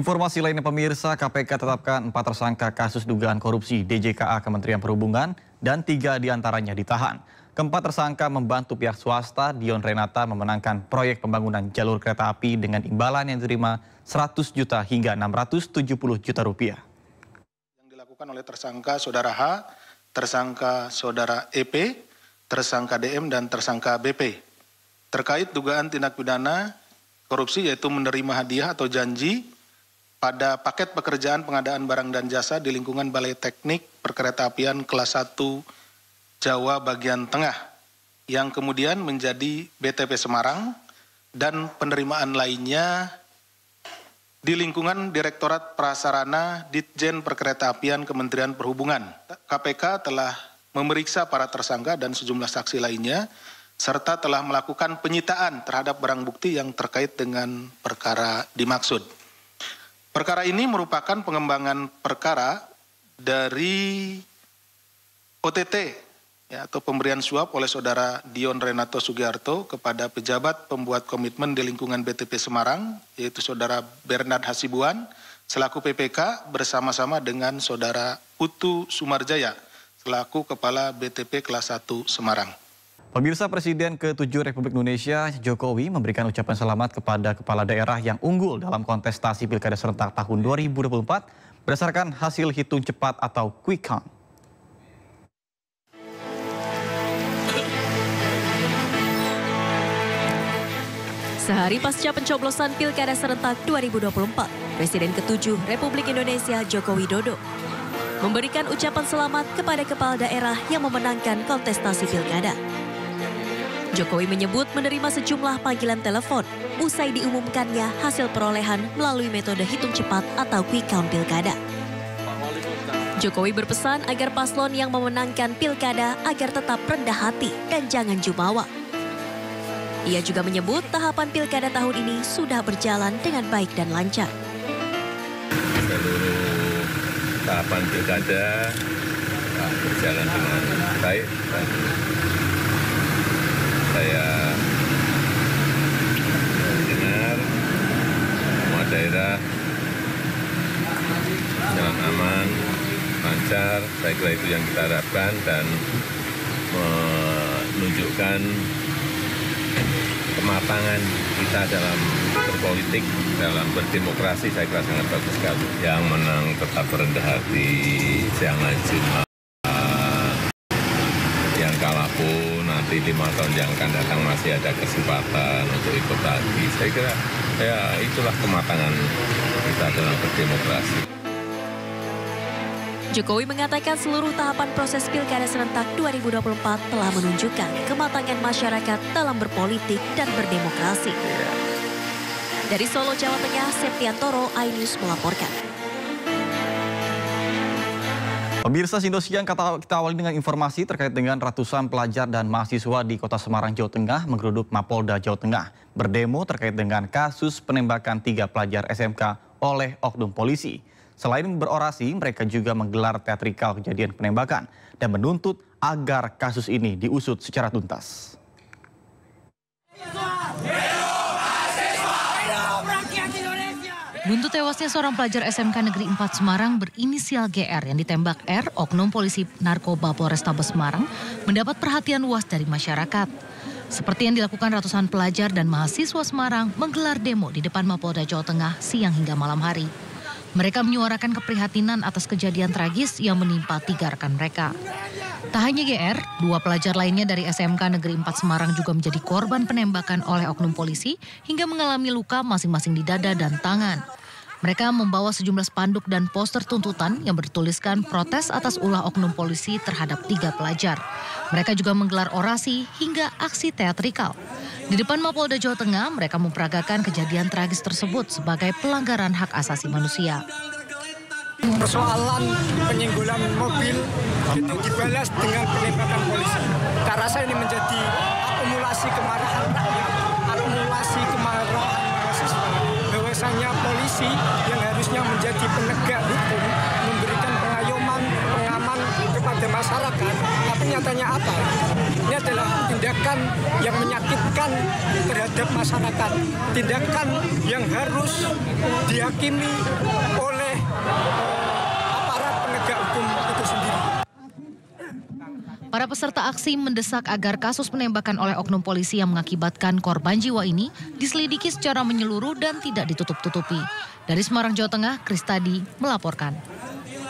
Informasi lainnya pemirsa, KPK tetapkan 4 tersangka kasus dugaan korupsi DJKA Kementerian Perhubungan dan 3 diantaranya ditahan. Keempat tersangka membantu pihak swasta, Dion Renata memenangkan proyek pembangunan jalur kereta api dengan imbalan yang diterima 100 juta hingga 670 juta rupiah. Yang dilakukan oleh tersangka Saudara H, tersangka Saudara EP, tersangka DM, dan tersangka BP. Terkait dugaan tindak pidana korupsi yaitu menerima hadiah atau janji pada paket pekerjaan pengadaan barang dan jasa di lingkungan Balai Teknik Perkeretaapian kelas 1 Jawa bagian tengah yang kemudian menjadi BTP Semarang dan penerimaan lainnya di lingkungan Direktorat Prasarana Ditjen Perkeretaapian Kementerian Perhubungan. KPK telah memeriksa para tersangka dan sejumlah saksi lainnya serta telah melakukan penyitaan terhadap barang bukti yang terkait dengan perkara dimaksud. Perkara ini merupakan pengembangan perkara dari OTT atau pemberian suap oleh Saudara Dion Renato Sugiarto kepada pejabat pembuat komitmen di lingkungan BTP Semarang, yaitu Saudara Bernard Hasibuan, selaku PPK bersama-sama dengan Saudara Putu Sumarjaya, selaku Kepala BTP kelas 1 Semarang. Pemirsa, Presiden ke-7 Republik Indonesia Jokowi memberikan ucapan selamat kepada kepala daerah yang unggul dalam kontestasi Pilkada serentak tahun 2024 berdasarkan hasil hitung cepat atau quick count. Sehari pasca pencoblosan Pilkada serentak 2024, Presiden ke-7 Republik Indonesia Joko Widodo memberikan ucapan selamat kepada kepala daerah yang memenangkan kontestasi Pilkada. Jokowi menyebut menerima sejumlah panggilan telepon usai diumumkannya hasil perolehan melalui metode hitung cepat atau quick count Pilkada. Jokowi berpesan agar paslon yang memenangkan Pilkada agar tetap rendah hati dan jangan jumawa. Ia juga menyebut tahapan Pilkada tahun ini sudah berjalan dengan baik dan lancar. Seluruh tahapan Pilkada berjalan dengan baik dan saya dengar semua daerah jalan aman, lancar. Saya kira itu yang kita harapkan dan menunjukkan kematangan kita dalam berpolitik, dalam berdemokrasi. Saya kira sangat bagus sekali. Yang menang tetap rendah hati, jangan jumawa. Yang kalah pun nanti 5 tahun yang akan datang masih ada kesempatan untuk ikut lagi. Saya kira ya itulah kematangan kita dalam berdemokrasi. Jokowi mengatakan seluruh tahapan proses Pilkada serentak 2024 telah menunjukkan kematangan masyarakat dalam berpolitik dan berdemokrasi. Dari Solo, Jawa Tengah, Septiantoro, iNews melaporkan. Pemirsa, Indosiang, kita awali dengan informasi terkait dengan ratusan pelajar dan mahasiswa di Kota Semarang, Jawa Tengah menggeruduk Mapolda Jawa Tengah berdemo terkait dengan kasus penembakan 3 pelajar SMK oleh oknum polisi. Selain berorasi, mereka juga menggelar teatrikal kejadian penembakan dan menuntut agar kasus ini diusut secara tuntas. Buntut tewasnya seorang pelajar SMK Negeri 4 Semarang berinisial GR yang ditembak R, oknum polisi narkoba Polrestabes Semarang, mendapat perhatian luas dari masyarakat. Seperti yang dilakukan ratusan pelajar dan mahasiswa Semarang menggelar demo di depan Mapolda Jawa Tengah siang hingga malam hari. Mereka menyuarakan keprihatinan atas kejadian tragis yang menimpa 3 rekan mereka. Tak hanya GR, 2 pelajar lainnya dari SMK Negeri 4 Semarang juga menjadi korban penembakan oleh oknum polisi hingga mengalami luka masing-masing di dada dan tangan. Mereka membawa sejumlah spanduk dan poster tuntutan yang bertuliskan protes atas ulah oknum polisi terhadap 3 pelajar. Mereka juga menggelar orasi hingga aksi teatrikal. Di depan Mapolda Jawa Tengah, mereka memperagakan kejadian tragis tersebut sebagai pelanggaran hak asasi manusia. Persoalan penyinggungan mobil itu dibalas dengan penembakan polisi. Tak rasa ini menjadi akumulasi kemarahan rakyat, akumulasi kemarahan mahasiswa. Bahwasanya polisi yang harusnya menjadi penegak hukum, memberikan pengayoman, pengaman kepada masyarakat, tapi nyatanya apa? ini adalah tindakan yang menyakitkan terhadap masyarakat, tindakan yang harus dihakimi oleh aparat penegak hukum itu sendiri. Para peserta aksi mendesak agar kasus penembakan oleh oknum polisi yang mengakibatkan korban jiwa ini diselidiki secara menyeluruh dan tidak ditutup-tutupi. Dari Semarang, Jawa Tengah, Kristadi melaporkan.